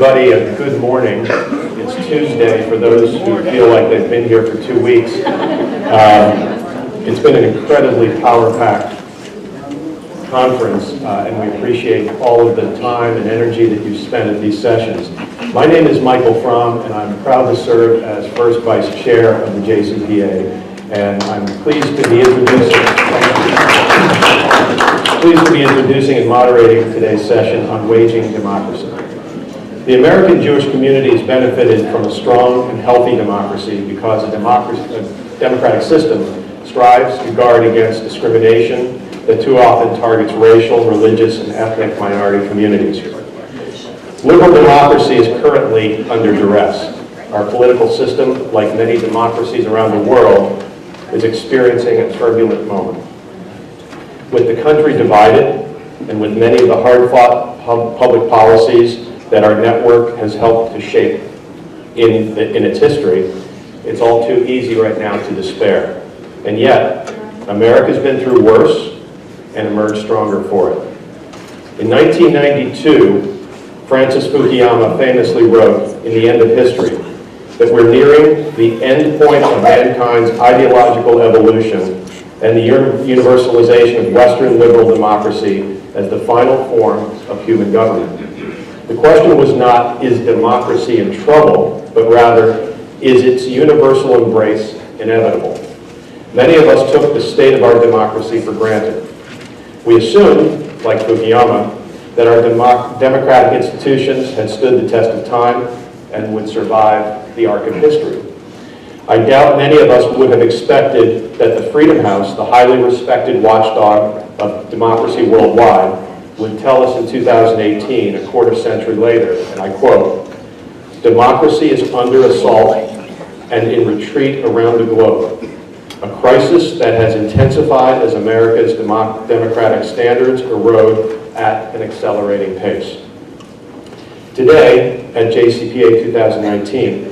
Everybody, a good morning. It's Tuesday for those who feel like they've been here for 2 weeks. It's been an incredibly power-packed conference, and we appreciate all of the time and energy that you've spent at these sessions. My name is Michael Fromm, and I'm proud to serve as first vice chair of the JCPA, and I'm pleased to be introducing and moderating today's session on waging democracy. The American Jewish community has benefited from a strong and healthy democracy because a democratic system strives to guard against discrimination that too often targets racial, religious, and ethnic minority communities. Liberal democracy is currently under duress. Our political system, like many democracies around the world, is experiencing a turbulent moment. With the country divided, and with many of the hard-fought public policies that our network has helped to shape in its history, it's all too easy right now to despair. And yet, America's been through worse and emerged stronger for it. In 1992, Francis Fukuyama famously wrote in The End of History that we're nearing the end point of mankind's ideological evolution and the universalization of Western liberal democracy as the final form of human government. The question was not, is democracy in trouble, but rather, is its universal embrace inevitable? Many of us took the state of our democracy for granted. We assumed, like Fukuyama, that our democratic institutions had stood the test of time and would survive the arc of history. I doubt many of us would have expected that the Freedom House, the highly respected watchdog of democracy worldwide, would tell us in 2018, a quarter century later, and I quote, "Democracy is under assault and in retreat around the globe, a crisis that has intensified as America's democratic standards erode at an accelerating pace." Today, at JCPA 2019,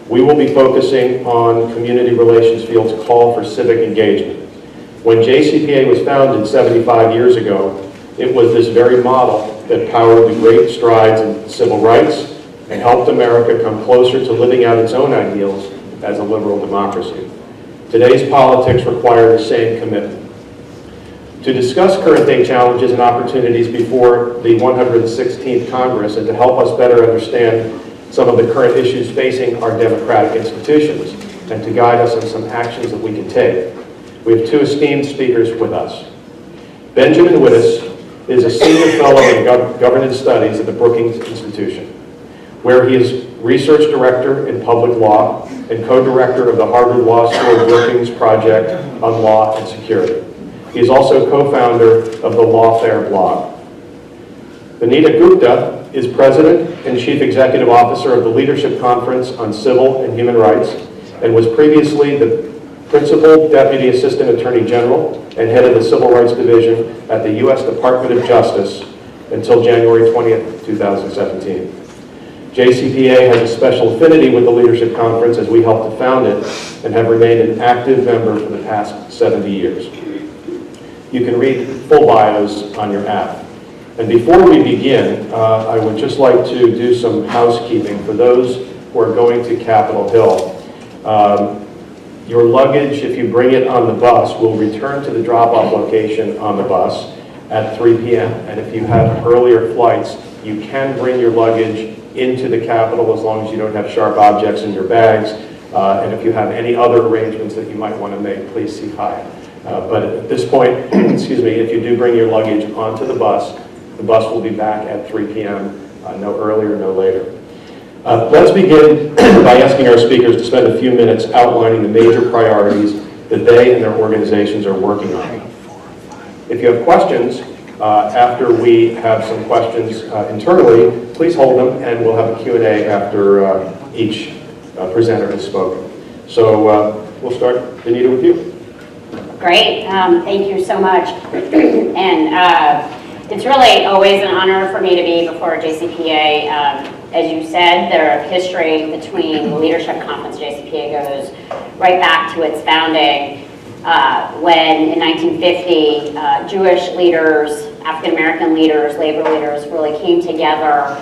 we will be focusing on community relations field's call for civic engagement. When JCPA was founded 75 years ago, it was this very model that powered the great strides in civil rights and helped America come closer to living out its own ideals as a liberal democracy. Today's politics require the same commitment. To discuss current day challenges and opportunities before the 116th Congress and to help us better understand some of the current issues facing our democratic institutions and to guide us on some actions that we can take, we have two esteemed speakers with us. Benjamin Wittes is a senior fellow in governance studies at the Brookings Institution, where he is research director in public law and co-director of the Harvard Law School Brookings Project on Law and Security. He is also co-founder of the Lawfare blog. Vanita Gupta is president and chief executive officer of the Leadership Conference on Civil and Human Rights and was previously the principal deputy assistant attorney general and head of the Civil Rights Division at the U.S. Department of Justice until January 20th, 2017. JCPA has a special affinity with the Leadership Conference as we helped to found it and have remained an active member for the past 70 years. You can read full bios on your app. And before we begin, I would just like to do some housekeeping for those who are going to Capitol Hill. Your luggage, if you bring it on the bus, will return to the drop-off location on the bus at 3 p.m. And if you have earlier flights, you can bring your luggage into the Capitol as long as you don't have sharp objects in your bags. And if you have any other arrangements that you might want to make, please see hi. But at this point, excuse me, if you do bring your luggage onto the bus will be back at 3 p.m., no earlier, no later. Let's begin by asking our speakers to spend a few minutes outlining the major priorities that they and their organizations are working on. If you have questions, after we have some questions internally, please hold them and we'll have a Q&A after each presenter has spoken. So we'll start, Vanita, with you. Great, thank you so much. And it's really always an honor for me to be before JCPA. As you said, their history between the Leadership Conference JCPA goes right back to its founding when in 1950 Jewish leaders, African American leaders, labor leaders really came together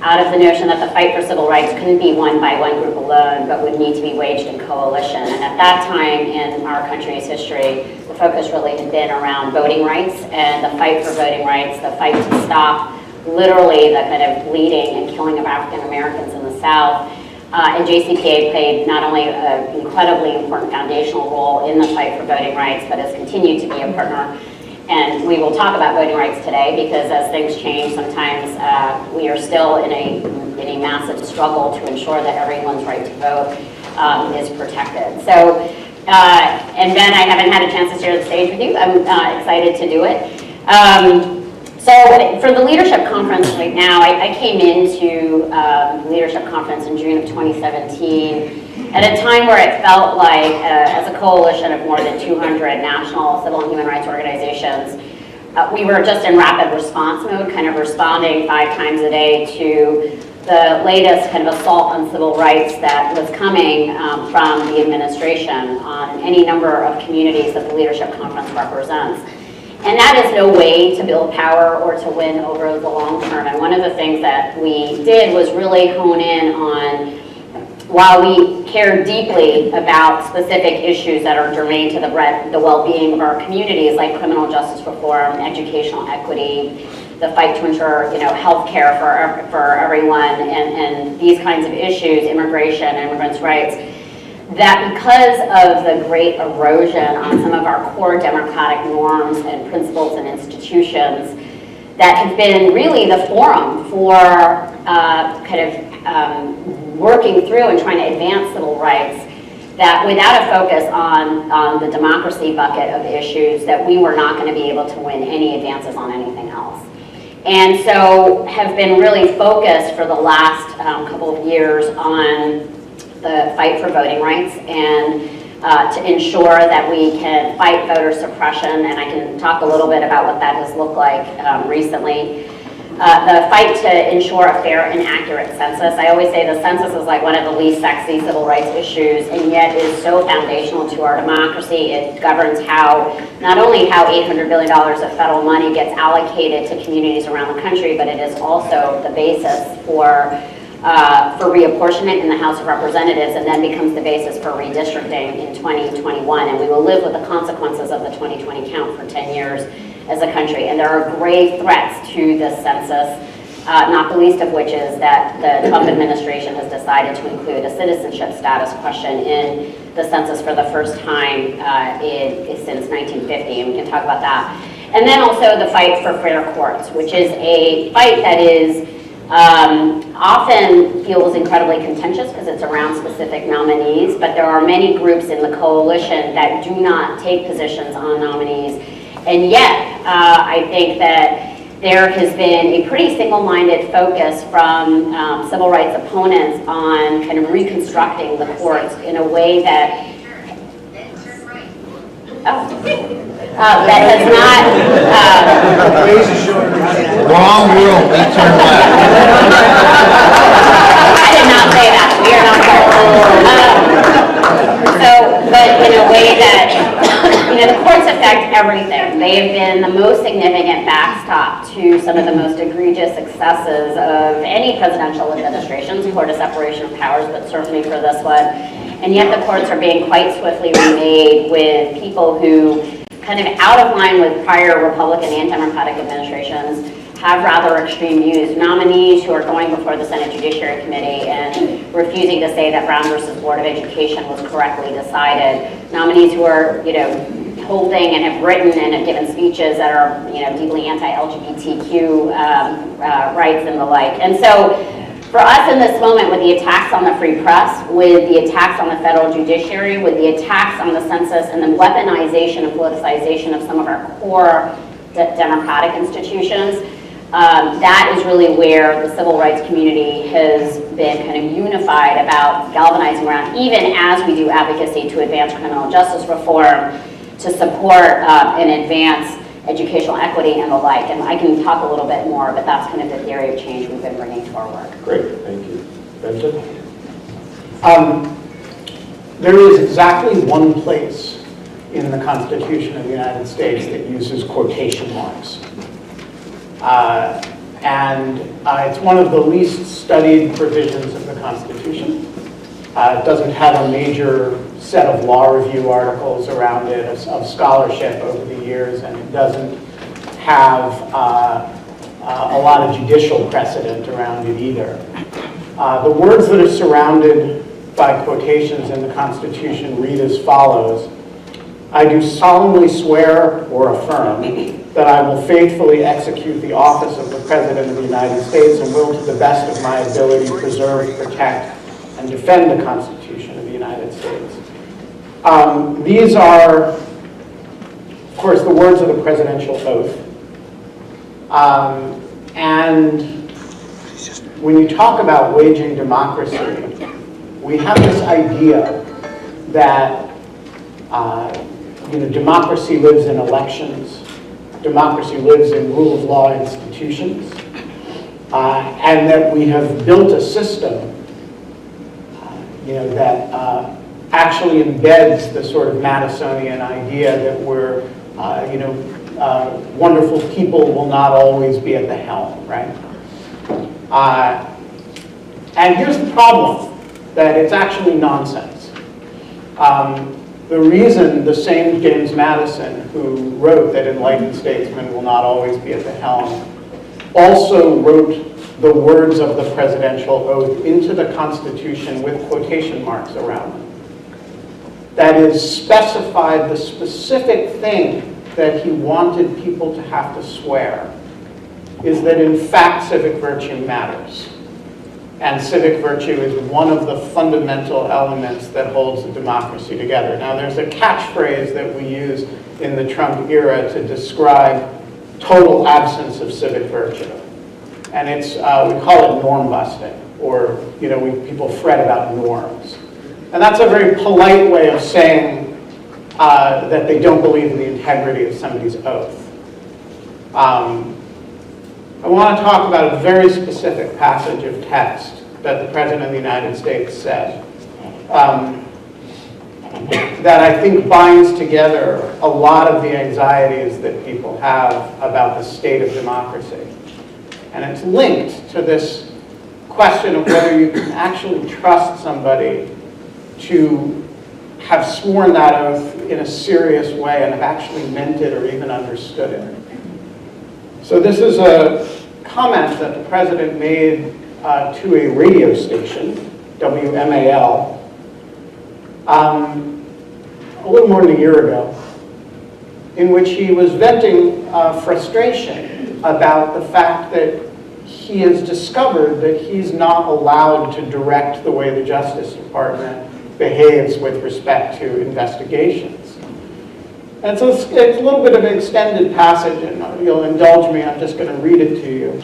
out of the notion that the fight for civil rights couldn't be won by one group alone, but would need to be waged in coalition. And at that time in our country's history, the focus really had been around voting rights and the fight for voting rights, the fight to stop literally the kind of bleeding and killing of African Americans in the South. And JCPA played not only an incredibly important foundational role in the fight for voting rights, but has continued to be a partner. And we will talk about voting rights today because as things change, sometimes we are still in a massive struggle to ensure that everyone's right to vote is protected. So, and Ben, I haven't had a chance to share the stage with you. I'm excited to do it. So for the leadership conference right now, I came into the leadership conference in June of 2017 at a time where it felt like, as a coalition of more than 200 national civil and human rights organizations, we were just in rapid response mode, kind of responding 5 times a day to the latest kind of assault on civil rights that was coming from the administration on any number of communities that the leadership conference represents. And that is no way to build power or to win over the long term. And one of the things that we did was really hone in on, while we care deeply about specific issues that are germane to the well-being of our communities, like criminal justice reform, educational equity, the fight to ensure, health care for everyone, and these kinds of issues, immigration, immigrants' rights, that because of the great erosion on some of our core democratic norms and principles and institutions that have been really the forum for working through and trying to advance civil rights, that without a focus on the democracy bucket of issues, that we were not going to be able to win any advances on anything else. And so have been really focused for the last couple of years on the fight for voting rights and to ensure that we can fight voter suppression, and I can talk a little bit about what that has looked like recently. The fight to ensure a fair and accurate census. I always say the census is like one of the least sexy civil rights issues, and yet is so foundational to our democracy. It governs not only how $800 billion of federal money gets allocated to communities around the country, but it is also the basis for reapportionment in the House of Representatives, and then becomes the basis for redistricting in 2021. And we will live with the consequences of the 2020 count for 10 years as a country. And there are grave threats to this census, not the least of which is that the Trump administration has decided to include a citizenship status question in the census for the first time since 1950, and we can talk about that. And then also the fight for fair courts, which is a fight that is often feels incredibly contentious because it's around specific nominees, but there are many groups in the coalition that do not take positions on nominees. And yet, I think that there has been a pretty single-minded focus from civil rights opponents on kind of reconstructing the courts in a way that that has not... Wrong room, we turn left. I did not say that. We are not but in a way that, the courts affect everything. They have been the most significant backstop to some of the most egregious excesses of any presidential administration's court of separation of powers, but certainly for this one. And yet the courts are being quite swiftly remade with people who, kind of out of line with prior Republican and Democratic administrations, have rather extreme views. Nominees who are going before the Senate Judiciary Committee and refusing to say that Brown versus Board of Education was correctly decided. Nominees who are, holding and have written and have given speeches that are, deeply anti-LGBTQ rights and the like. And so, for us in this moment, with the attacks on the free press, with the attacks on the federal judiciary, with the attacks on the census, and the weaponization and politicization of some of our core democratic institutions, that is really where the civil rights community has been kind of unified about galvanizing around, even as we do advocacy to advance criminal justice reform, to support and advance educational equity and the like. And I can talk a little bit more, but that's kind of the theory of change we've been bringing to our work. Great, thank you. Benjamin? There is exactly one place in the Constitution of the United States that uses quotation marks. And it's one of the least studied provisions of the Constitution. It doesn't have a major set of law review articles around it, of scholarship over the years, and it doesn't have a lot of judicial precedent around it either. The words that are surrounded by quotations in the Constitution read as follows: I do solemnly swear or affirm that I will faithfully execute the office of the President of the United States and will, to the best of my ability, preserve, protect, and defend the Constitution of the United States. These are, of course, the words of the presidential oath. And when you talk about waging democracy, we have this idea that democracy lives in elections, democracy lives in rule of law institutions, and that we have built a system that actually embeds the sort of Madisonian idea that we're, wonderful people will not always be at the helm, right? And here's the problem, that it's actually nonsense. The reason the same James Madison, who wrote that enlightened statesmen will not always be at the helm, also wrote the words of the presidential oath into the Constitution with quotation marks around them. That is, specified the specific thing that he wanted people to have to swear, is that in fact civic virtue matters. And civic virtue is one of the fundamental elements that holds a democracy together. Now, there's a catchphrase that we use in the Trump era to describe total absence of civic virtue. And it's, we call it norm busting, or, people fret about norms. And that's a very polite way of saying that they don't believe in the integrity of somebody's oath. I want to talk about a very specific passage of text that the President of the United States said that I think binds together a lot of the anxieties that people have about the state of democracy. And it's linked to this question of whether you can actually trust somebody to have sworn that oath in a serious way and have actually meant it or even understood it. So this is a comment that the President made to a radio station, WMAL, a little more than a year ago, in which he was venting frustration about the fact that he has discovered that he's not allowed to direct the way the Justice Department behaves with respect to investigations. And so it's a little bit of an extended passage, and you'll indulge me, I'm just going to read it to you.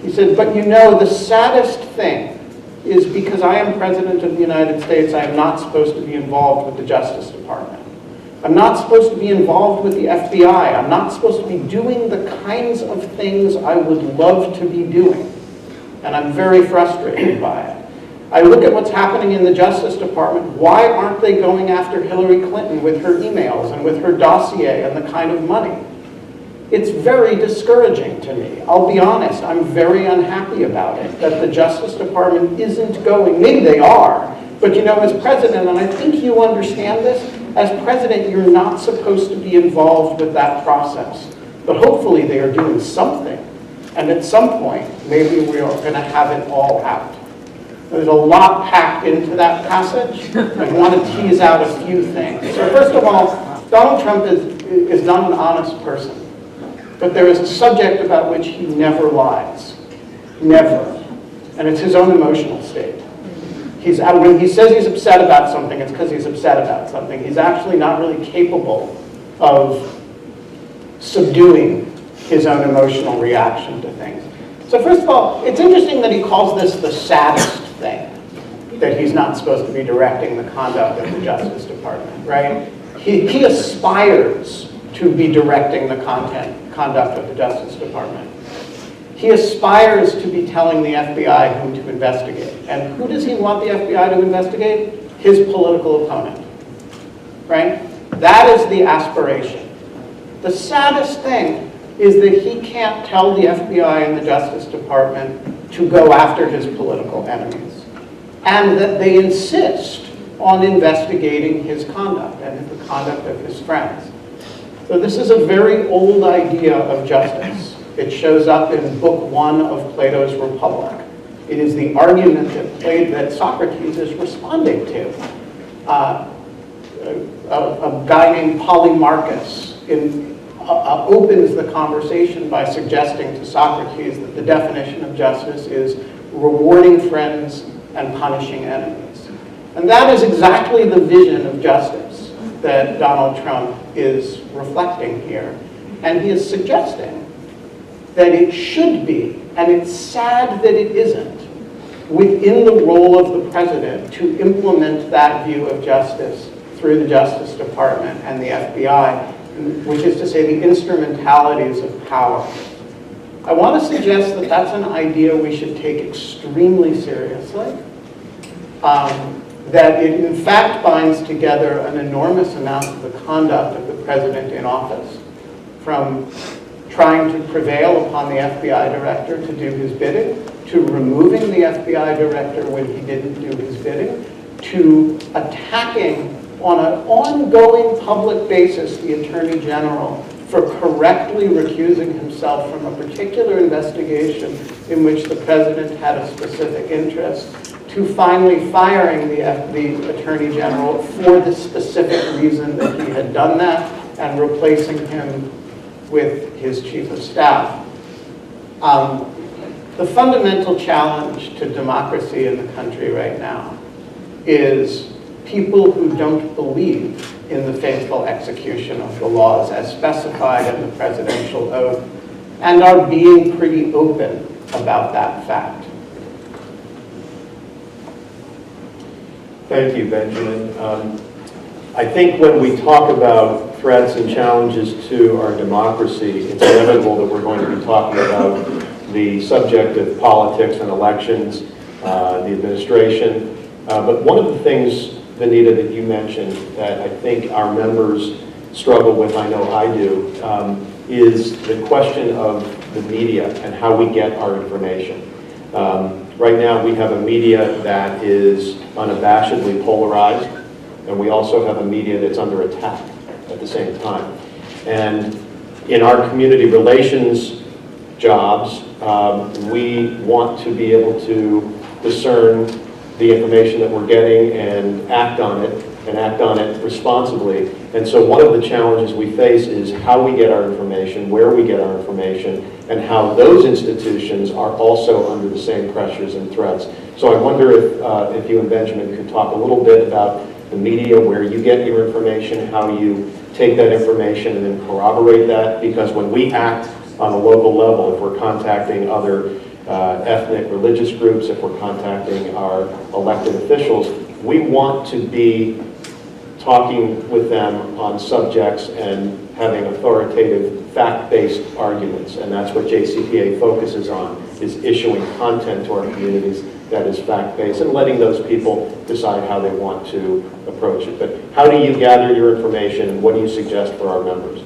He said, but the saddest thing is because I am President of the United States, I am not supposed to be involved with the Justice Department. I'm not supposed to be involved with the FBI. I'm not supposed to be doing the kinds of things I would love to be doing. And I'm very frustrated by it. I look at what's happening in the Justice Department. Why aren't they going after Hillary Clinton with her emails and with her dossier and the kind of money? It's very discouraging to me. I'll be honest, I'm very unhappy about it, that the Justice Department isn't going. Maybe they are, but as president, and I think you understand this, as president, you're not supposed to be involved with that process. But hopefully they are doing something. And at some point, maybe we are going to have it all out. There's a lot packed into that passage. I want to tease out a few things. So first of all, Donald Trump is not an honest person. But there is a subject about which he never lies. Never. And it's his own emotional state. When he says he's upset about something, it's because he's upset about something. He's actually not really capable of subduing his own emotional reaction to things. So first of all, it's interesting that he calls this the saddest thing, that he's not supposed to be directing the conduct of the Justice Department, right? He aspires to be directing the conduct of the Justice Department. He aspires to be telling the FBI whom to investigate. And who does he want the FBI to investigate? His political opponent, right? That is the aspiration. The saddest thing is that he can't tell the FBI and the Justice Department to go after his political enemies, and that they insist on investigating his conduct and the conduct of his friends. So this is a very old idea of justice. It shows up in Book 1 of Plato's Republic. It is the argument that Socrates is responding to. A guy named Polemarchus opens the conversation by suggesting to Socrates that the definition of justice is rewarding friends and punishing enemies. And that is exactly the vision of justice that Donald Trump is reflecting here. And he is suggesting that it should be, and it's sad that it isn't, within the role of the president to implement that view of justice through the Justice Department and the FBI, which is to say the instrumentalities of power. I want to suggest that that's an idea we should take extremely seriously, that it in fact binds together an enormous amount of the conduct of the president in office, from trying to prevail upon the FBI director to do his bidding, to removing the FBI director when he didn't do his bidding, to attacking on an ongoing public basis the Attorney General for correctly recusing himself from a particular investigation in which the president had a specific interest, to finally firing the Attorney General for the specific reason that he had done that and replacing him with his chief of staff. The fundamental challenge to democracy in the country right now is people who don't believe in the faithful execution of the laws as specified in the presidential oath and are being pretty open about that fact. Thank you, Benjamin. I think when we talk about threats and challenges to our democracy, it's inevitable that we're going to be talking about the subject of politics and elections, the administration. But one of the things, Vanita, that you mentioned that I think our members struggle with, I know I do, is the question of the media and how we get our information. Right now we have a media that is unabashedly polarized, and we also have a media that's under attack at the same time. And in our community relations jobs, we want to be able to discern the information that we're getting and act on it responsibly. And so one of the challenges we face is how we get our information, where we get our information, and how those institutions are also under the same pressures and threats. So I wonder if you and Benjamin could talk a little bit about the media, where you get your information, how you take that information and then corroborate that, because when we act on a local level, if we're contacting other ethnic, religious groups, if we're contacting our elected officials, we want to be talking with them on subjects and having authoritative, fact-based arguments. And that's what JCPA focuses on, is issuing content to our communities that is fact-based and letting those people decide how they want to approach it. But how do you gather your information, and what do you suggest for our members?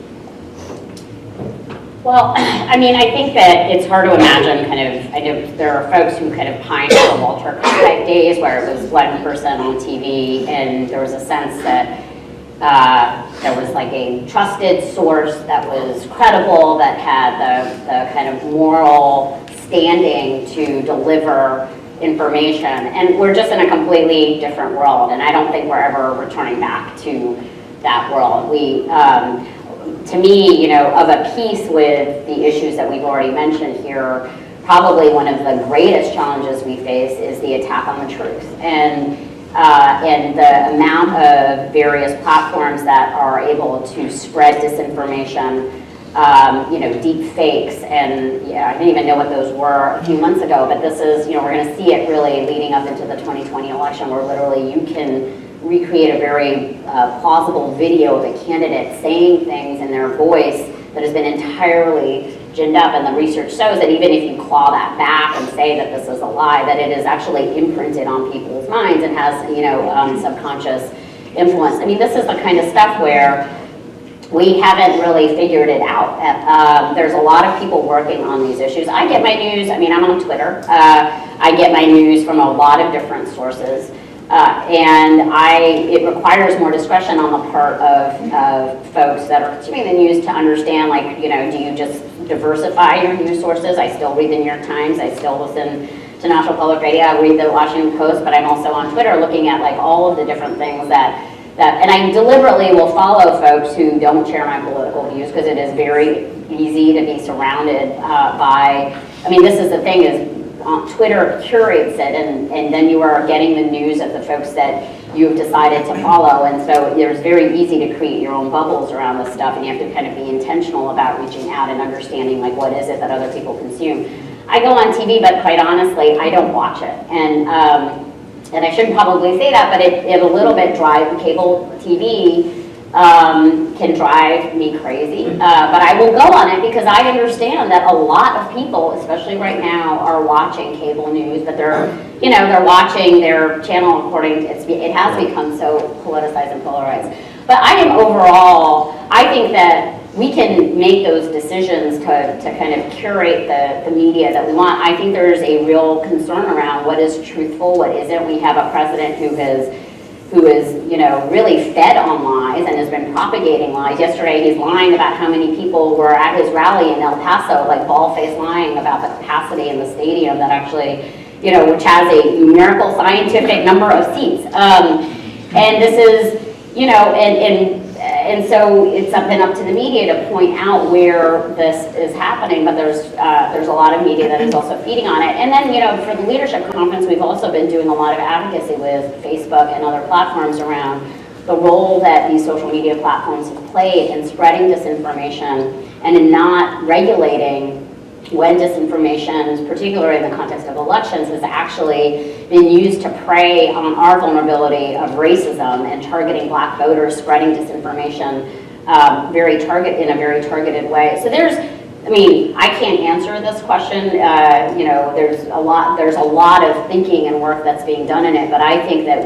Well, I mean, I think that it's hard to imagine I know there are folks who kind of pine for the Walter Cronkite days where it was one person on TV and there was a sense that there was like a trusted source that was credible, that had the kind of moral standing to deliver information. And we're just in a completely different world, and I don't think we're ever returning back to that world. To me, of a piece with the issues that we've already mentioned here, probably one of the greatest challenges we face is the attack on the truth. And the amount of various platforms that are able to spread disinformation, deep fakes, and I didn't even know what those were a few months ago, but this is, we're going to see it really leading up into the 2020 election, where literally you can recreate a very plausible video of a candidate saying things in their voice that has been entirely ginned up, and the research shows that even if you claw that back and say that this is a lie, that it is actually imprinted on people's minds and has, subconscious influence. I mean, this is the kind of stuff where we haven't really figured it out. There's a lot of people working on these issues. I get my news, I mean, I'm on Twitter. I get my news from a lot of different sources. And it requires more discretion on the part of folks that are consuming the news to understand, like, you know, do you just diversify your news sources? I still read the New York Times. I still listen to National Public Radio. I read the Washington Post, but I'm also on Twitter looking at, like, all of the different things and I deliberately will follow folks who don't share my political views, because it is very easy to be surrounded by, I mean, this is the thing is, Twitter curates it, and then you are getting the news of the folks that you've decided to follow, and so it's very easy to create your own bubbles around this stuff, and you have to kind of be intentional about reaching out and understanding, like, what is it that other people consume. I go on TV, but quite honestly, I don't watch it, and I shouldn't probably say that, but it a little bit drives cable TV. Can drive me crazy, but I will go on it because I understand that a lot of people, especially right now, are watching cable news, but they're watching their channel according to it has become so politicized and polarized. But I think that we can make those decisions to kind of curate the media that we want. I think there's a real concern around what is truthful, what isn't. We have a president who is, you know, really fed on lies and has been propagating lies. Yesterday, he's lying about how many people were at his rally in El Paso, like bald-faced lying about the capacity in the stadium that actually, you know, which has a numerical scientific number of seats. And this is, you know, and so it's been up to the media to point out where this is happening, but there's a lot of media that is also feeding on it. And then, you know, for the leadership conference, we've also been doing a lot of advocacy with Facebook and other platforms around the role that these social media platforms have played in spreading disinformation and in not regulating when disinformation, particularly in the context of elections, has actually been used to prey on our vulnerability of racism and targeting black voters, spreading disinformation in a very targeted way. So I mean, I can't answer this question. You know, there's a lot of thinking and work that's being done in it, but I think that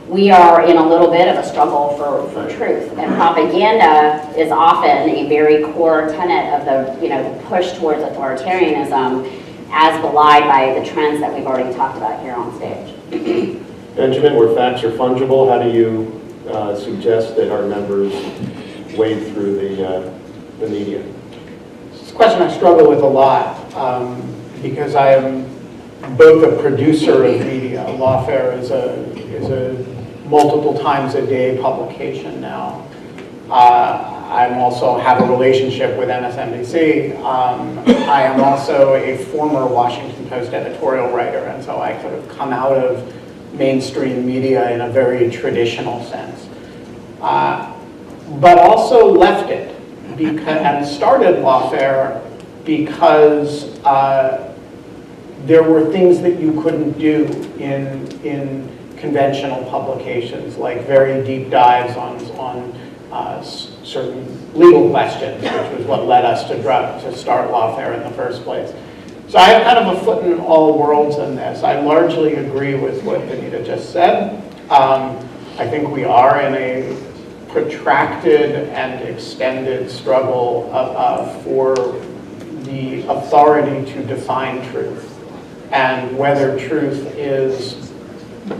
we are in a little bit of a struggle for truth, and propaganda is often a very core tenet of the push towards authoritarianism, as belied by the trends that we've already talked about here on stage. Benjamin, where facts are fungible, how do you suggest that our members wade through the media? It's a question I struggle with a lot because I am both a producer of media. Lawfare is a multiple times a day publication now. I also have a relationship with MSNBC. I am also a former Washington Post editorial writer, and so I sort of come out of mainstream media in a very traditional sense. But also left it and started Lawfare because there were things that you couldn't do in conventional publications, like very deep dives on certain legal questions, which was what led us to start Lawfare in the first place. So I have kind of a foot in all worlds in this. I largely agree with what Vanita just said. I think we are in a protracted and extended struggle for the authority to define truth, and whether truth is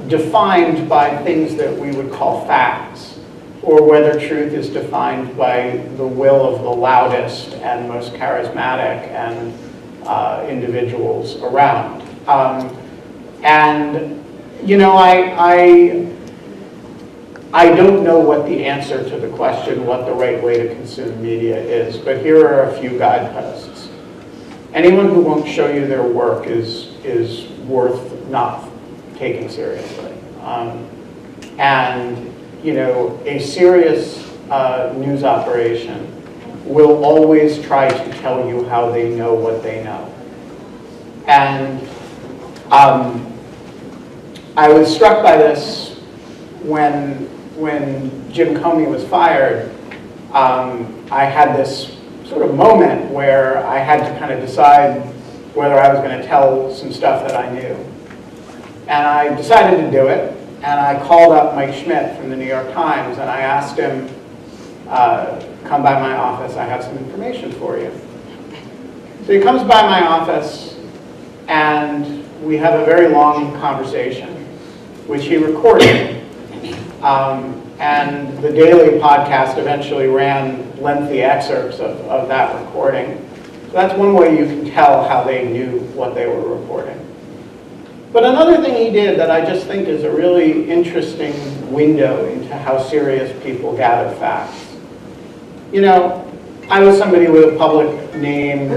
defined by things that we would call facts, or whether truth is defined by the will of the loudest and most charismatic and individuals around. And, you know, I don't know what the answer to the question, what the right way to consume media is, but here are a few guideposts. Anyone who won't show you their work is worth not taking seriously. And, you know, a serious news operation will always try to tell you how they know what they know. And I was struck by this when Jim Comey was fired. I had this sort of moment where I had to kind of decide whether I was going to tell some stuff that I knew. And I decided to do it, and I called up Mike Schmidt from the New York Times, and I asked him, come by my office. I have some information for you. So he comes by my office, and we have a very long conversation, which he recorded. And the daily podcast eventually ran lengthy excerpts of that recording. So that's one way you can tell how they knew what they were reporting. But another thing he did that I just think is a really interesting window into how serious people gather facts. You know, I was somebody with a public name,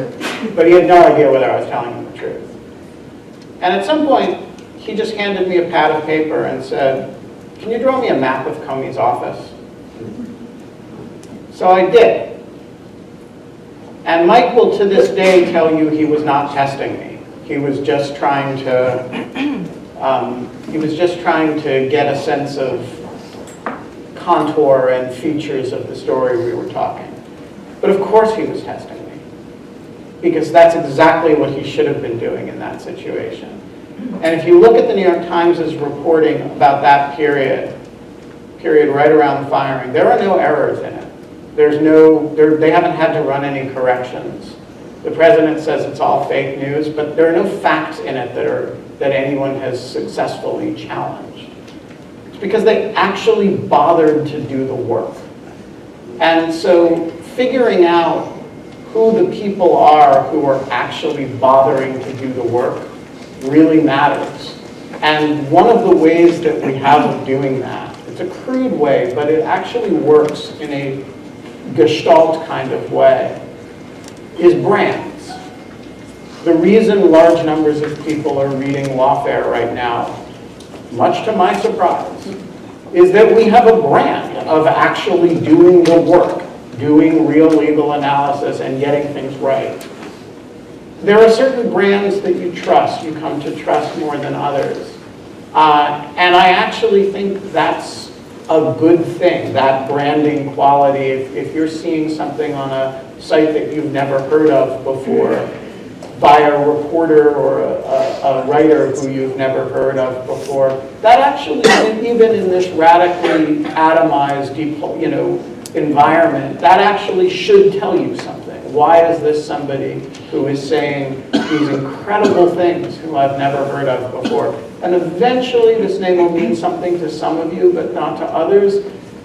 but he had no idea whether I was telling him the truth. And at some point, he just handed me a pad of paper and said, "Can you draw me a map of Comey's office?" So I did. And Mike will to this day tell you he was not testing me. He was just trying to, get a sense of contour and features of the story we were talking. But of course he was testing me, because that's exactly what he should have been doing in that situation. And if you look at the New York Times' reporting about that period right around the firing, there are no errors in it. They haven't had to run any corrections. The president says it's all fake news, but there are no facts in it that anyone has successfully challenged. It's because they actually bothered to do the work. And so figuring out who the people are who are actually bothering to do the work really matters. And one of the ways that we have of doing that, it's a crude way, but it actually works in a gestalt kind of way, is brands. The reason large numbers of people are reading Lawfare right now, much to my surprise, is that we have a brand of actually doing the work, doing real legal analysis and getting things right. There are certain brands that you trust, you come to trust more than others. And I actually think that's a good thing, that branding quality. If you're seeing something on a site that you've never heard of before by a reporter or a writer who you've never heard of before, that actually, even in this radically atomized, environment, that actually should tell you something. Why is this somebody who is saying these incredible things who I've never heard of before? And eventually this name will mean something to some of you, but not to others.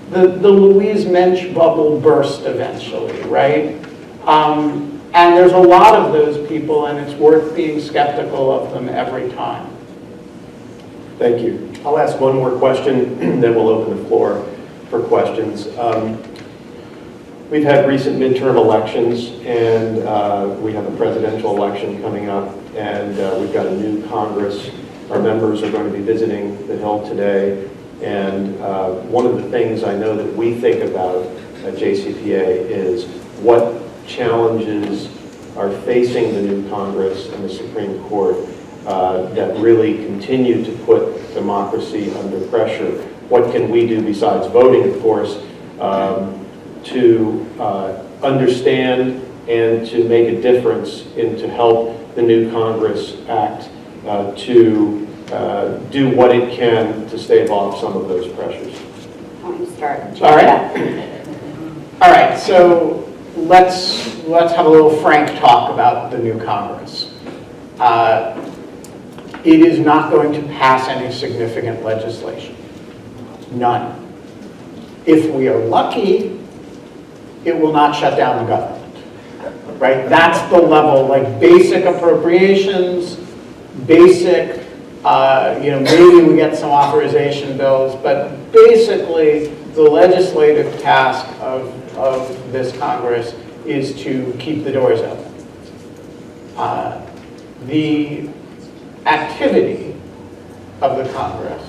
The Louise Mensch bubble burst eventually, right? And there's a lot of those people, and it's worth being skeptical of them every time. Thank you. I'll ask one more question, then we'll open the floor for questions. We've had recent midterm elections, and we have a presidential election coming up, and we've got a new Congress. Our members are going to be visiting the Hill today, and one of the things I know that we think about at JCPA is what challenges are facing the new Congress and the Supreme Court that really continue to put democracy under pressure. What can we do besides voting, of course, to understand and to make a difference and to help the new Congress act to do what it can to stave off some of those pressures. Why don't you start? All right. All right, so let's have a little frank talk about the new Congress. It is not going to pass any significant legislation. None. If we are lucky, it will not shut down the government, right? That's the level, like basic appropriations, basic, maybe we get some authorization bills, but basically the legislative task of this Congress is to keep the doors open. The activity of the Congress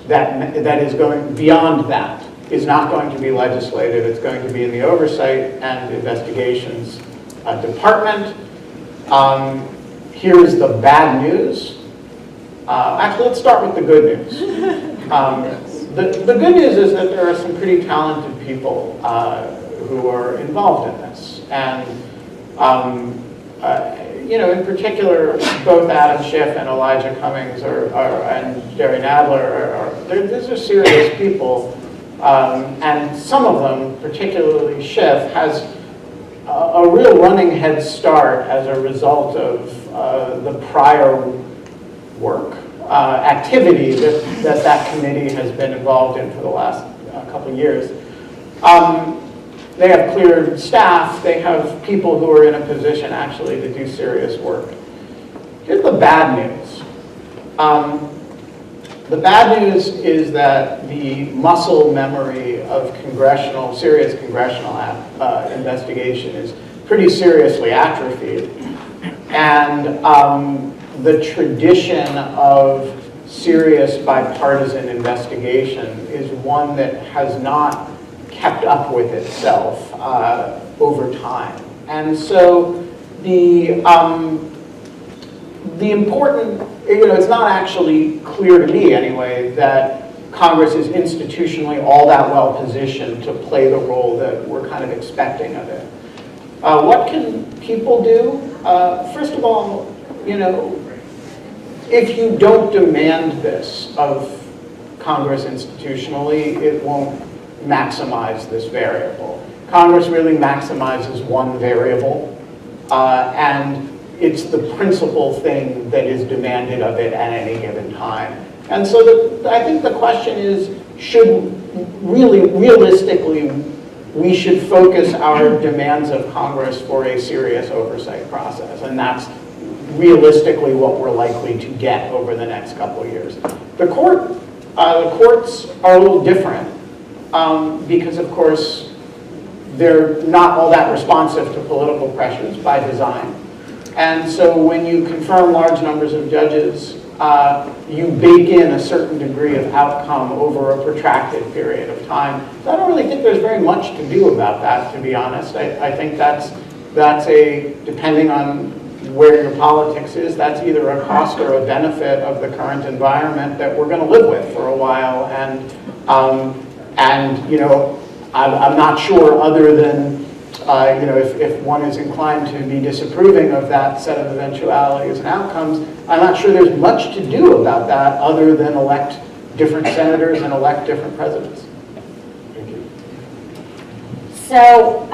that is going beyond that is not going to be legislative. It's going to be in the Oversight and Investigations Department. Here's the bad news. Actually, let's start with the good news. The good news is that there are some pretty talented people who are involved in this. And, in particular, both Adam Schiff and Elijah Cummings and Jerry Nadler, these are serious people And some of them, particularly Schiff, has a real running head start as a result of the prior work, activity that committee has been involved in for the last couple of years. They have cleared staff, they have people who are in a position actually to do serious work. Here's the bad news. The bad news is that the muscle memory of serious congressional investigation is pretty seriously atrophied. And the tradition of serious bipartisan investigation is one that has not kept up with itself over time. And so the important, it's not actually clear to me anyway that Congress is institutionally all that well positioned to play the role that we're kind of expecting of it. What can people do? First of all, if you don't demand this of Congress institutionally, it won't maximize this variable. Congress really maximizes one variable, and it's the principal thing that is demanded of it at any given time. And so I think the question is, realistically, we should focus our demands of Congress for a serious oversight process, and that's realistically what we're likely to get over the next couple of years. The courts are a little different because, of course, they're not all that responsive to political pressures by design. And so when you confirm large numbers of judges, you bake in a certain degree of outcome over a protracted period of time. So I don't really think there's very much to do about that, to be honest. I think that's depending on where your politics is, that's either a cost or a benefit of the current environment that we're going to live with for a while. And I'm not sure, other than if one is inclined to be disapproving of that set of eventualities and outcomes, I'm not sure there's much to do about that other than elect different senators and elect different presidents. Thank you. So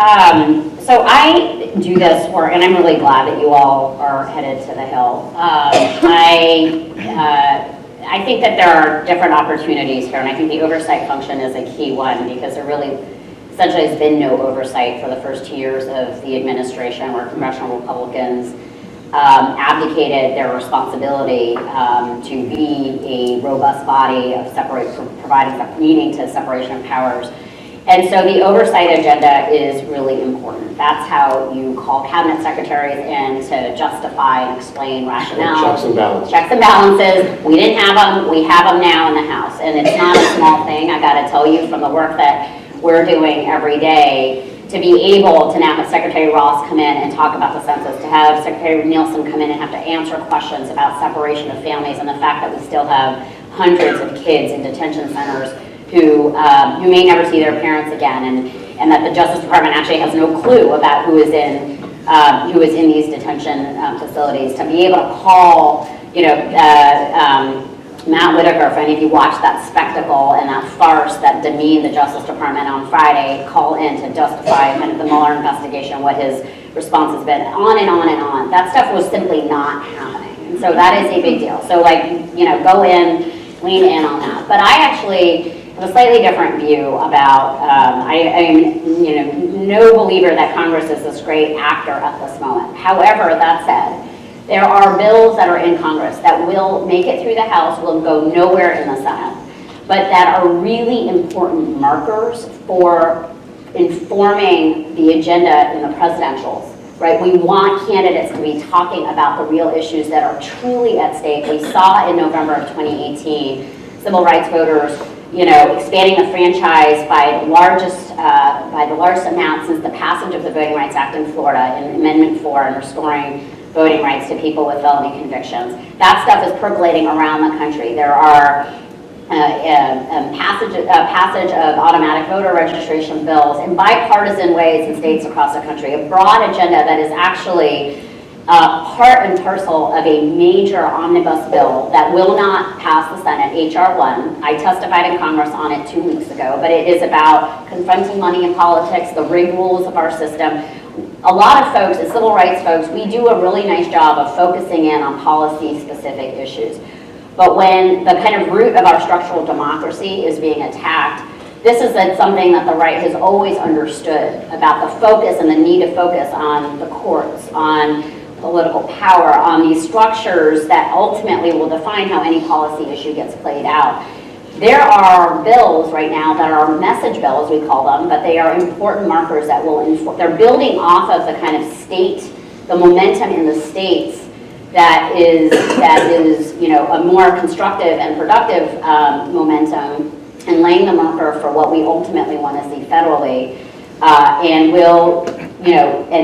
I do this work, and I'm really glad that you all are headed to the Hill. I think that there are different opportunities here, and I think the oversight function is a key one, because there really essentially has been no oversight for the first 2 years of the administration, where congressional Republicans abdicated their responsibility to be a robust body of providing meaning to separation of powers. And so the oversight agenda is really important. That's how you call cabinet secretaries in to justify and explain rationale. Checks and balances. Checks and balances. We didn't have them. We have them now in the House. And it's not a small thing. I got to tell you, from the work that we're doing every day, to be able to now have Secretary Ross come in and talk about the census, to have Secretary Nielsen come in and have to answer questions about separation of families, and the fact that we still have hundreds of kids in detention centers who may never see their parents again, and that the Justice Department actually has no clue about who is in these detention facilities. To be able to call, Matt Whitaker, if any of you watched that spectacle and that farce that demeaned the Justice Department on Friday, call in to justify kind of the Mueller investigation, what his response has been, on and on and on. That stuff was simply not happening. And so that is a big deal. So go in, lean in on that. But I actually have a slightly different view about, I'm no believer that Congress is this great actor at this moment. However, that said, there are bills that are in Congress that will make it through the House, will go nowhere in the Senate, but that are really important markers for informing the agenda in the presidentials, right? We want candidates to be talking about the real issues that are truly at stake. We saw in November of 2018, civil rights voters, expanding the franchise by the largest amount since the passage of the Voting Rights Act in Florida in Amendment 4, and restoring voting rights to people with felony convictions. That stuff is percolating around the country. There are passage of automatic voter registration bills in bipartisan ways in states across the country, a broad agenda that is actually part and parcel of a major omnibus bill that will not pass the Senate, H.R. 1. I testified in Congress on it 2 weeks ago, but it is about confronting money in politics, the rigged rules of our system. A lot of folks, as civil rights folks, we do a really nice job of focusing in on policy-specific issues. But when the kind of root of our structural democracy is being attacked, this is something that the right has always understood about the focus and the need to focus on the courts, on political power, on these structures that ultimately will define how any policy issue gets played out. There are bills right now that are message bills, we call them, but they are important markers that will inform. They're building off of the kind of state, the momentum in the states that is a more constructive and productive momentum, and laying the marker for what we ultimately want to see federally, and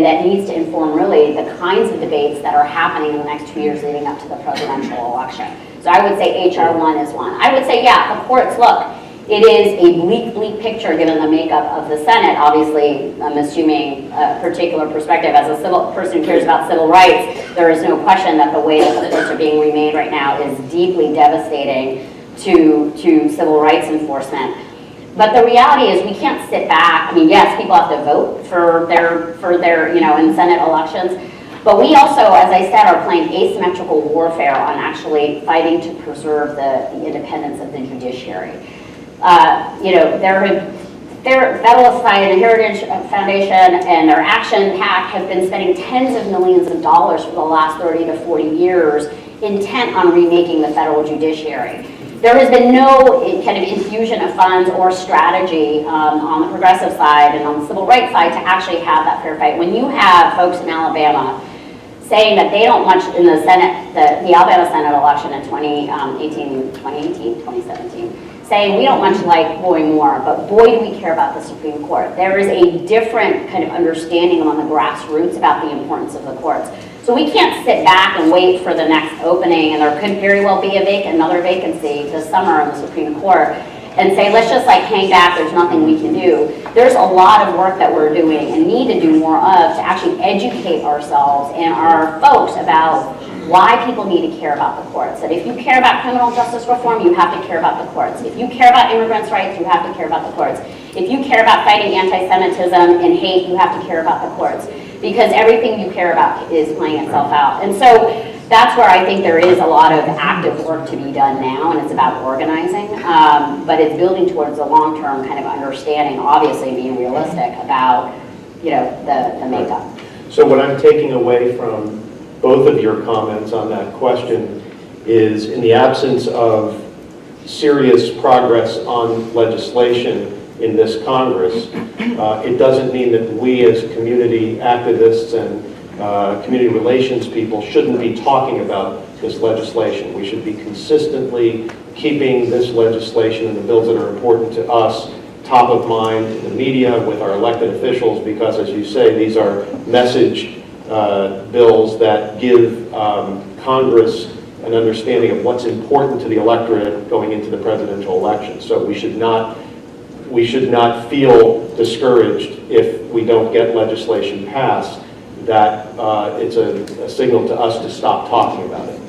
that needs to inform really the kinds of debates that are happening in the next 2 years leading up to the presidential election. So I would say H.R. 1 is one. I would say, yeah, the courts, look, it is a bleak picture given the makeup of the Senate. Obviously, I'm assuming a particular perspective. As a civil person who cares about civil rights, there is no question that the way that the courts are being remade right now is deeply devastating to civil rights enforcement. But the reality is we can't sit back. I mean, yes, people have to vote for their in Senate elections. But we also, as I said, are playing asymmetrical warfare on actually fighting to preserve the independence of the judiciary. Their Federalist Society and Heritage Foundation and their Action PAC have been spending tens of millions of dollars for the last 30 to 40 years intent on remaking the federal judiciary. There has been no kind of infusion of funds or strategy on the progressive side and on the civil rights side to actually have that fair fight. When you have folks in Alabama saying that they don't much in the Senate, the Alabama Senate election in 2017, saying we don't much like Roy Moore, but boy do we care about the Supreme Court. There is a different kind of understanding among the grassroots about the importance of the courts. So we can't sit back and wait for the next opening, and there could very well be another vacancy this summer in the Supreme Court, and say, let's just like hang back, there's nothing we can do. There's a lot of work that we're doing and need to do more of to actually educate ourselves and our folks about why people need to care about the courts. That if you care about criminal justice reform, you have to care about the courts. If you care about immigrants' rights, you have to care about the courts. If you care about fighting anti-Semitism and hate, you have to care about the courts. Because everything you care about is playing itself out. And so that's where I think there is a lot of active work to be done now, and it's about organizing, but it's building towards a long-term kind of understanding, obviously being realistic about, the makeup. So what I'm taking away from both of your comments on that question is, in the absence of serious progress on legislation in this Congress, it doesn't mean that we as community activists and community relations people shouldn't be talking about this legislation. We should be consistently keeping this legislation and the bills that are important to us top of mind in the media with our elected officials, because, as you say, these are message bills that give Congress an understanding of what's important to the electorate going into the presidential election. So we should not feel discouraged if we don't get legislation passed, that it's a signal to us to stop talking about it.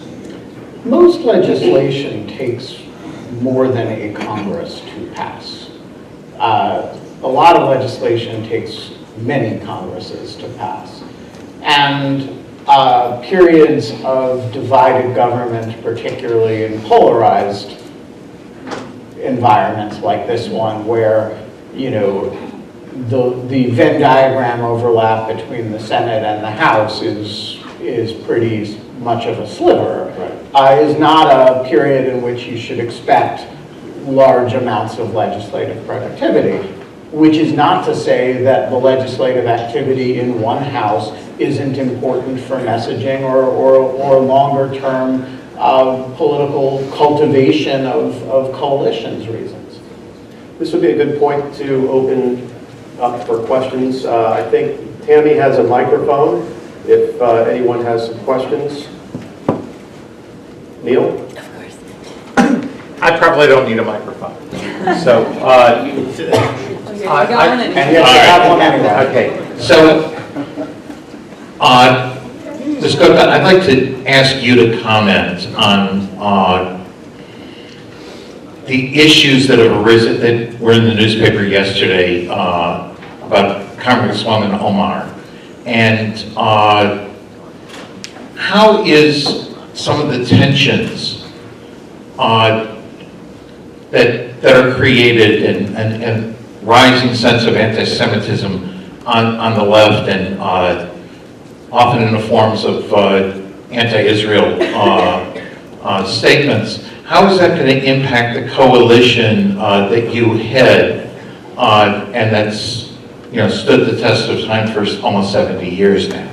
Most legislation takes more than a Congress to pass. A lot of legislation takes many Congresses to pass. And periods of divided government, particularly in polarized environments like this one, where the Venn diagram overlap between the Senate and the House is pretty much of a sliver, is not a period in which you should expect large amounts of legislative productivity, which is not to say that the legislative activity in one House isn't important for messaging or longer term political cultivation of coalitions reasons. This would be a good point to open up for questions. I think Tammy has a microphone if anyone has some questions. Neil? Of course. I probably don't need a microphone. So, and yet you have one anyway. Okay, so the Ms. Gupta, I'd like to ask you to comment on the issues that have arisen, that were in the newspaper yesterday about Congresswoman Omar. And how is some of the tensions that are created and rising sense of anti-Semitism on the left and often in the forms of anti-Israel statements, how is that going to impact the coalition that you head and that's stood the test of time for almost 70 years now?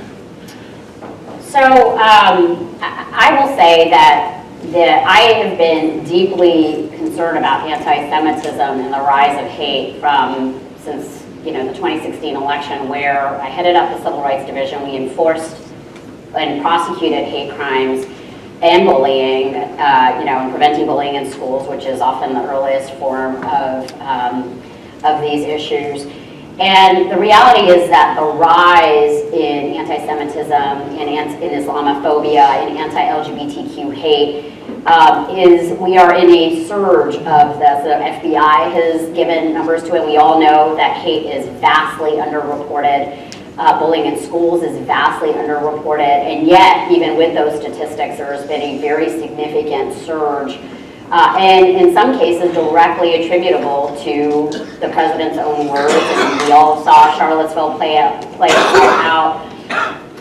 So I will say that I have been deeply concerned about anti-Semitism and the rise of hate since the 2016 election, where I headed up the Civil Rights Division. We enforced and prosecuted hate crimes and bullying, and preventing bullying in schools, which is often the earliest form of these issues. And the reality is that the rise in anti-Semitism, in Islamophobia, in anti-LGBTQ hate, we are in a surge of this. The FBI has given numbers to it. We all know that hate is vastly underreported. Bullying in schools is vastly underreported. And yet, even with those statistics, there has been a very significant surge, and in some cases directly attributable to the president's own words. And we all saw Charlottesville play itself out.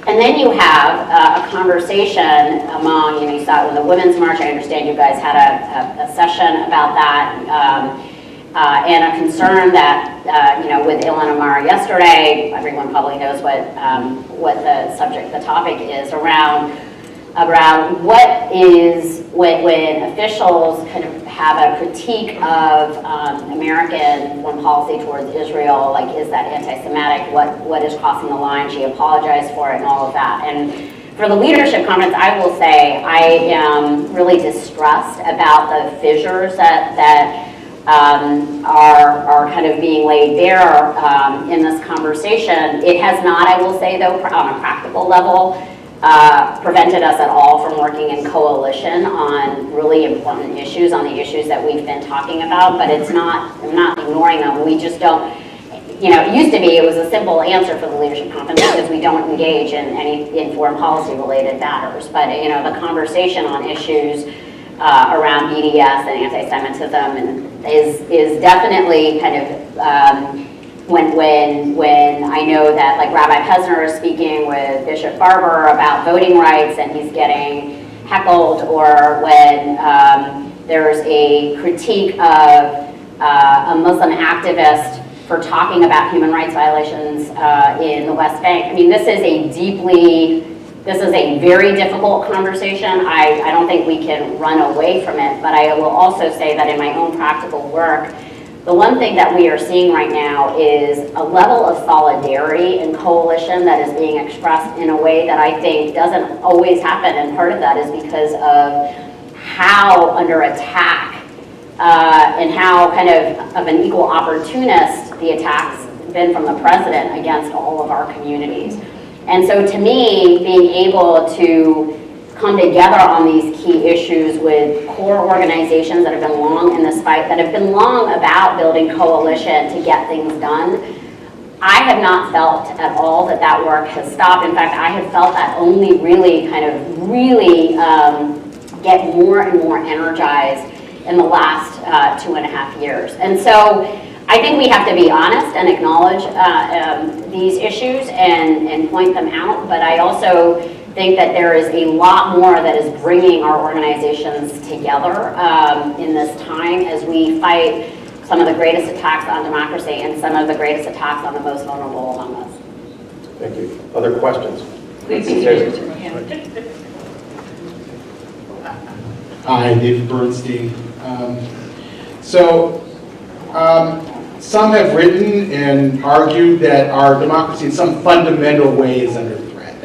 And then you have a conversation among, you saw it with the Women's March. I understand you guys had a session about that, and a concern that, with Ilhan Omar yesterday, everyone probably knows what the topic is around what is, when officials kind of have a critique of American foreign policy towards Israel, like, is that anti-Semitic? What is crossing the line? She apologized for it and all of that. And for the leadership conference, I will say I am really distressed about the fissures that are kind of being laid bare in this conversation. It has not, I will say though, on a practical level, prevented us at all from working in coalition on really important issues, on the issues that we've been talking about, but I'm not ignoring them. We just don't, it used to be it was a simple answer for the leadership conference because we don't engage in foreign policy related matters, but the conversation on issues around BDS and anti-Semitism is definitely kind of, when I know that, like, Rabbi Pesner is speaking with Bishop Barber about voting rights and he's getting heckled, or when there's a critique of a Muslim activist for talking about human rights violations in the West Bank. I mean, this is a very difficult conversation. I don't think we can run away from it, but I will also say that in my own practical work, the one thing that we are seeing right now is a level of solidarity and coalition that is being expressed in a way that I think doesn't always happen, and part of that is because of how under attack and how kind of an equal opportunist the attack's been from the president against all of our communities. And so to me, being able to come together on these key issues with core organizations that have been long in this fight, that have been long about building coalition to get things done, I have not felt at all that work has stopped. In fact, I have felt that only really get more and more energized in the last 2.5 years. And so I think we have to be honest and acknowledge these issues and point them out, but I also think that there is a lot more that is bringing our organizations together in this time as we fight some of the greatest attacks on democracy and some of the greatest attacks on the most vulnerable among us. Thank you. Other questions? Please. Hi, David Bernstein. Some have written and argued that our democracy in some fundamental way is under threat,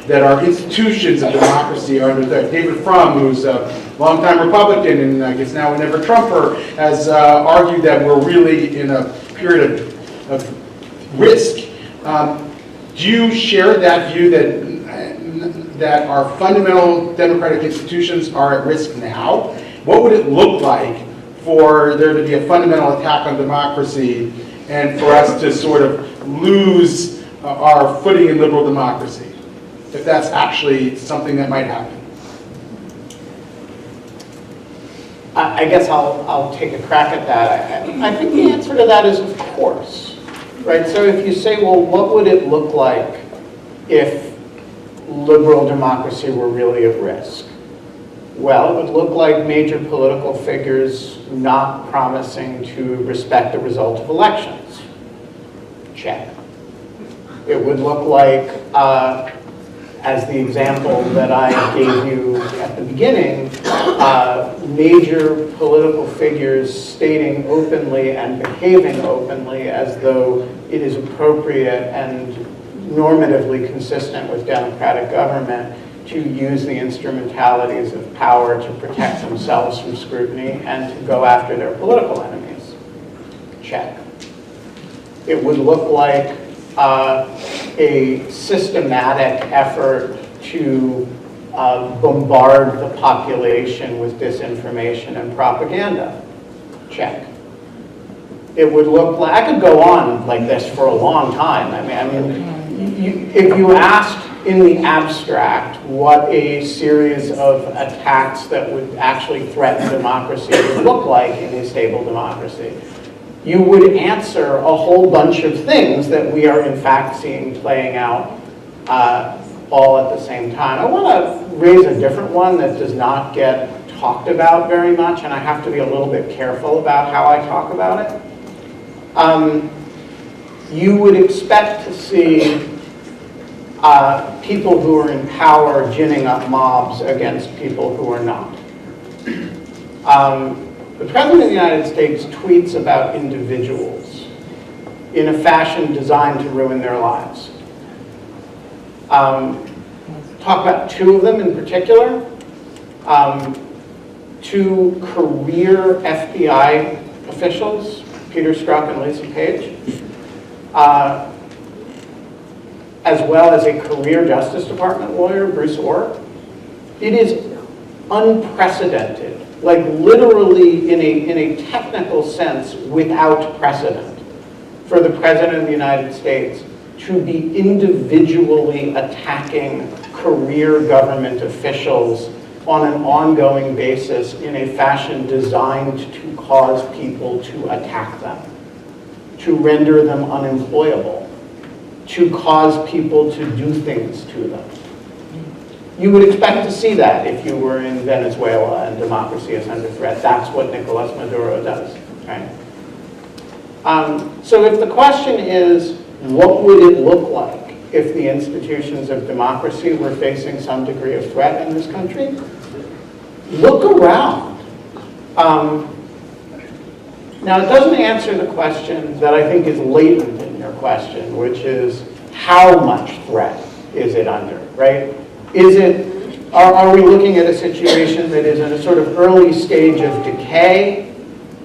that our institutions of democracy are under threat. David Frum, who's a longtime Republican and I guess now a never Trumper, has argued that we're really in a period of risk. Do you share that view that that our fundamental democratic institutions are at risk now, what would it look like for there to be a fundamental attack on democracy and for us to sort of lose our footing in liberal democracy, if that's actually something that might happen? I guess I'll take a crack at that. I think the answer to that is of course, right? So if you say, well, what would it look like if liberal democracy were really at risk? Well, it would look like major political figures not promising to respect the result of elections. Check. It would look like, as the example that I gave you at the beginning, major political figures stating openly and behaving openly as though it is appropriate and normatively consistent with democratic government to use the instrumentalities of power to protect themselves from scrutiny and to go after their political enemies. Check. It would look like a systematic effort to bombard the population with disinformation and propaganda. Check. It would look like, I could go on like this for a long time. I mean, if you asked in the abstract what a series of attacks that would actually threaten democracy would look like in a stable democracy, you would answer a whole bunch of things that we are in fact seeing playing out all at the same time. I want to raise a different one that does not get talked about very much, and I have to be a little bit careful about how I talk about it. You would expect to see people who are in power ginning up mobs against people who are not. The President of the United States tweets about individuals in a fashion designed to ruin their lives. Talk about two of them in particular. Two career FBI officials, Peter Strzok and Lisa Page, as well as a career Justice Department lawyer, Bruce Orr. It is unprecedented, like literally in a technical sense, without precedent, for the President of the United States to be individually attacking career government officials on an ongoing basis in a fashion designed to cause people to attack them, to render them unemployable, to cause people to do things to them. You would expect to see that if you were in Venezuela and democracy is under threat. That's what Nicolas Maduro does, right? So if the question is, what would it look like if the institutions of democracy were facing some degree of threat in this country? Look around. Now, it doesn't answer the question that I think is latent in your question, which is how much threat is it under, right? Are we looking at a situation that is in a sort of early stage of decay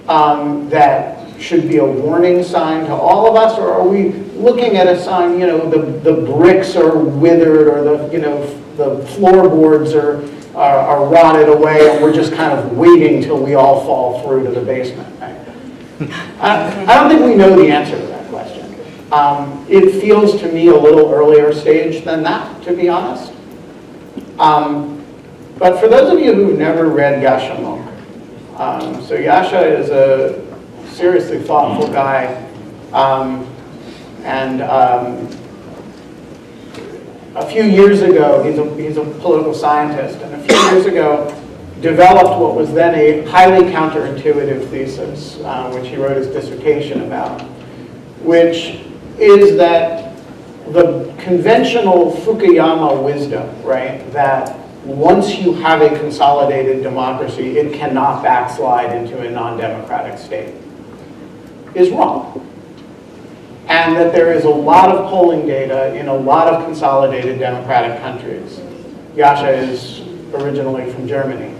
that should be a warning sign to all of us, or are we looking at a sign, the bricks are withered, or the floorboards are rotted away, and we're just kind of waiting till we all fall through to the basement, right? I don't think we know the answer to that question. It feels to me a little earlier stage than that, to be honest. But for those of you who've never read Yasha Monk, so Yasha is a seriously thoughtful guy, and a few years ago, he's a political scientist, and a few years ago developed what was then a highly counterintuitive thesis, which he wrote his dissertation about, which is that the conventional Fukuyama wisdom, right, that once you have a consolidated democracy, it cannot backslide into a non-democratic state, is wrong. And that there is a lot of polling data in a lot of consolidated democratic countries. Yasha is originally from Germany.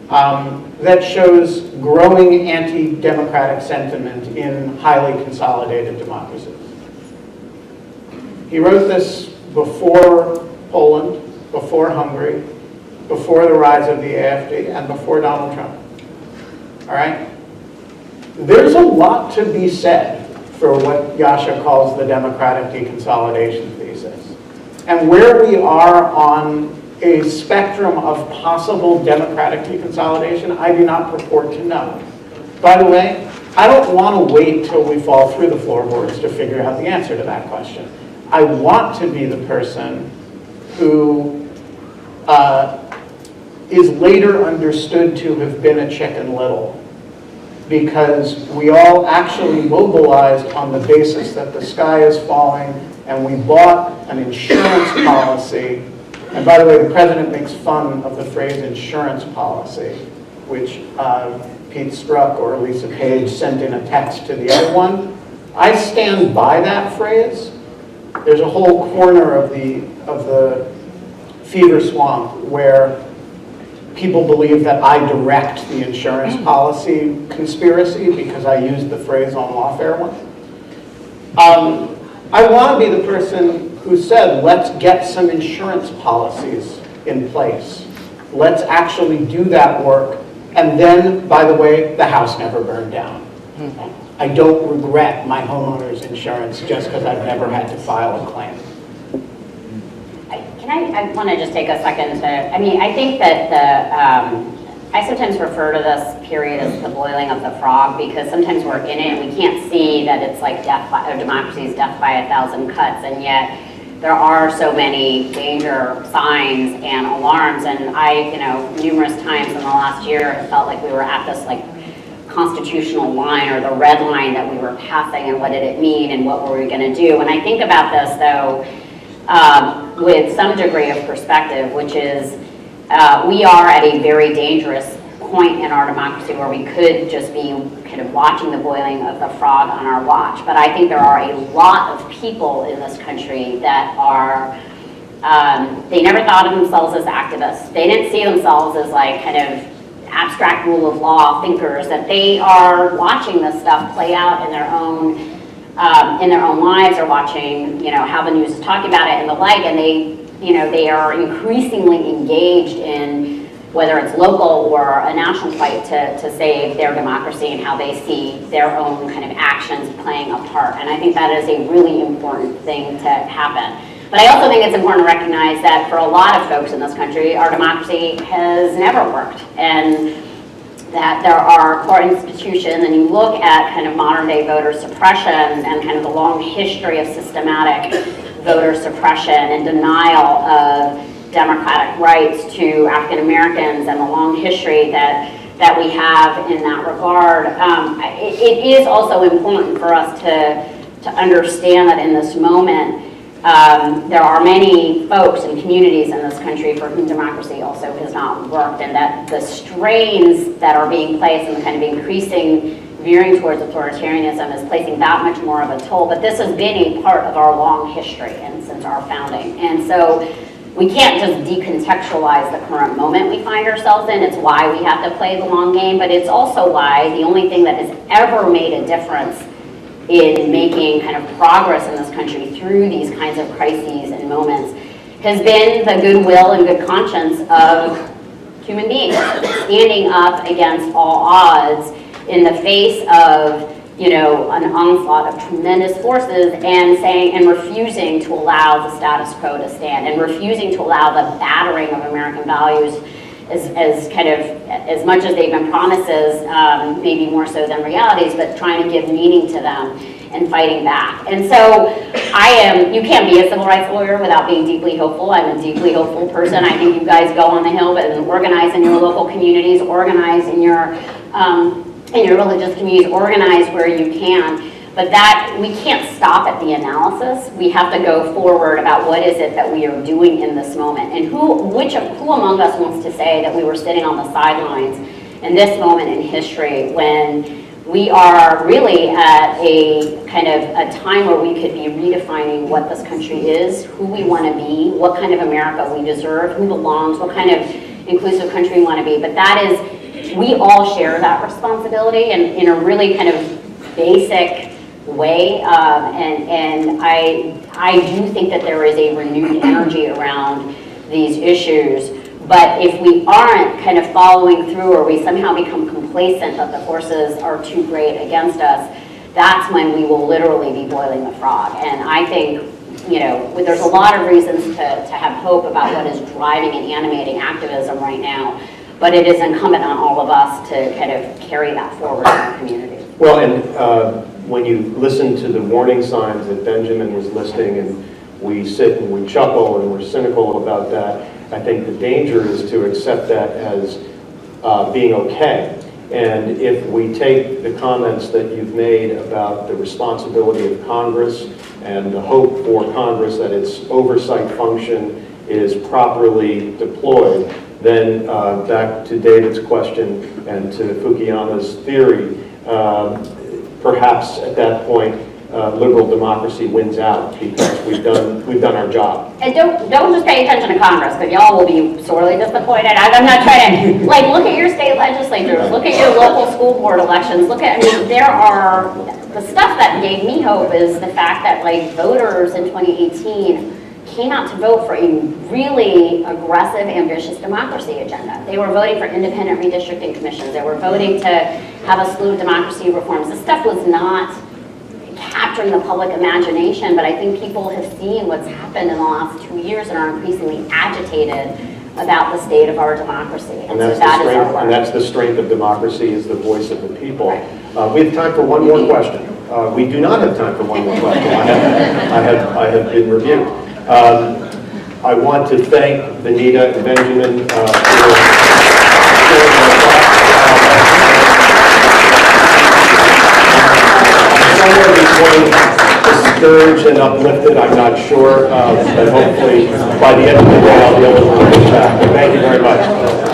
That shows growing anti-democratic sentiment in highly consolidated democracies. He wrote this before Poland, before Hungary, before the rise of the AfD, and before Donald Trump. All right? There's a lot to be said for what Yasha calls the democratic deconsolidation thesis. And where we are on a spectrum of possible democratic deconsolidation, I do not purport to know. By the way, I don't want to wait till we fall through the floorboards to figure out the answer to that question. I want to be the person who is later understood to have been a Chicken Little, because we all actually mobilized on the basis that the sky is falling, and we bought an insurance policy. And by the way, the president makes fun of the phrase insurance policy, which Pete Strzok or Lisa Page sent in a text to the other one. I stand by that phrase. There's a whole corner of the fever swamp where people believe that I direct the insurance policy conspiracy because I used the phrase on Lawfare once. I want to be the person who said, let's get some insurance policies in place. Let's actually do that work. And then, by the way, the house never burned down. I don't regret my homeowner's insurance just because I've never had to file a claim. I want to just take a second to, I think that I sometimes refer to this period as the boiling of the frog, because sometimes we're in it and we can't see that it's like democracy's death by 1,000 cuts, and yet there are so many danger signs and alarms. And I, numerous times in the last year, it felt like we were at this like constitutional line, or the red line that we were passing, and what did it mean and what were we going to do. And I think about this though with some degree of perspective, which is we are at a very dangerous point in our democracy where we could just be kind of watching the boiling of the frog on our watch. But I think there are a lot of people in this country that are, they never thought of themselves as activists. They didn't see themselves as like kind of abstract rule of law thinkers, that they are watching this stuff play out in their own lives, or watching, how the news is talking about it and the like, and they are increasingly engaged in whether it's local or a national fight to save their democracy, and how they see their own kind of actions playing a part. And I think that is a really important thing to happen. But I also think it's important to recognize that for a lot of folks in this country, our democracy has never worked, and that there are core institutions, and you look at kind of modern day voter suppression and kind of the long history of systematic voter suppression and denial of democratic rights to African Americans, and the long history that we have in that regard. It is also important for us to understand that in this moment, there are many folks and communities in this country for whom democracy also has not worked, and that the strains that are being placed and the kind of increasing veering towards authoritarianism is placing that much more of a toll. But this has been a part of our long history and since our founding. And so we can't just decontextualize the current moment we find ourselves in. It's why we have to play the long game, but it's also why the only thing that has ever made a difference in making kind of progress in this country through these kinds of crises and moments has been the goodwill and good conscience of human beings, standing up against all odds in the face of, an onslaught of tremendous forces, and saying and refusing to allow the status quo to stand, and refusing to allow the battering of American values as much as they've been promises, maybe more so than realities, but trying to give meaning to them and fighting back. And so you can't be a civil rights lawyer without being deeply hopeful. I'm a deeply hopeful person. I think you guys go on the Hill and organize in your local communities, organize in your religious communities, organize where you can. But that, we can't stop at the analysis. We have to go forward about what is it that we are doing in this moment, and who among us wants to say that we were sitting on the sidelines in this moment in history when we are really at a kind of a time where we could be redefining what this country is, who we want to be, what kind of America we deserve, who belongs, what kind of inclusive country we want to be. But that is, we all share that responsibility, and in a really kind of basic way, and I do think that there is a renewed energy around these issues. But if we aren't kind of following through, or we somehow become complacent that the forces are too great against us, that's when we will literally be boiling the frog. And I think, you know, there's a lot of reasons to have hope about what is driving and animating activism right now, but it is incumbent on all of us to kind of carry that forward in our community. Well, and when you listen to the warning signs that Benjamin was listing, and we sit and we chuckle and we're cynical about that, I think the danger is to accept that as being okay. And if we take the comments that you've made about the responsibility of Congress and the hope for Congress that its oversight function is properly deployed, then back to David's question and to Fukuyama's theory, perhaps at that point liberal democracy wins out because we've done our job. And don't just pay attention to Congress, but y'all will be sorely disappointed. I'm not trying to, like, look at your state legislatures, look at your local school board elections, look at, I mean, there are, the stuff that gave me hope is the fact that, like, voters in 2018 came out to vote for a really aggressive, ambitious democracy agenda. They were voting for independent redistricting commissions. They were voting to have a slew of democracy reforms. This stuff was not capturing the public imagination, but I think people have seen what's happened in the last 2 years and are increasingly agitated about the state of our democracy. And that's, and that's the strength of democracy, is the voice of the people. Right. We have time for one more question. We do not have time for one more question. I have been reviewed. I want to thank Vanita and Benjamin for sharing their thoughts. Somewhere between discouraged and uplifted, I'm not sure, but hopefully by the end of the day I'll be able to reach back. Thank you very much.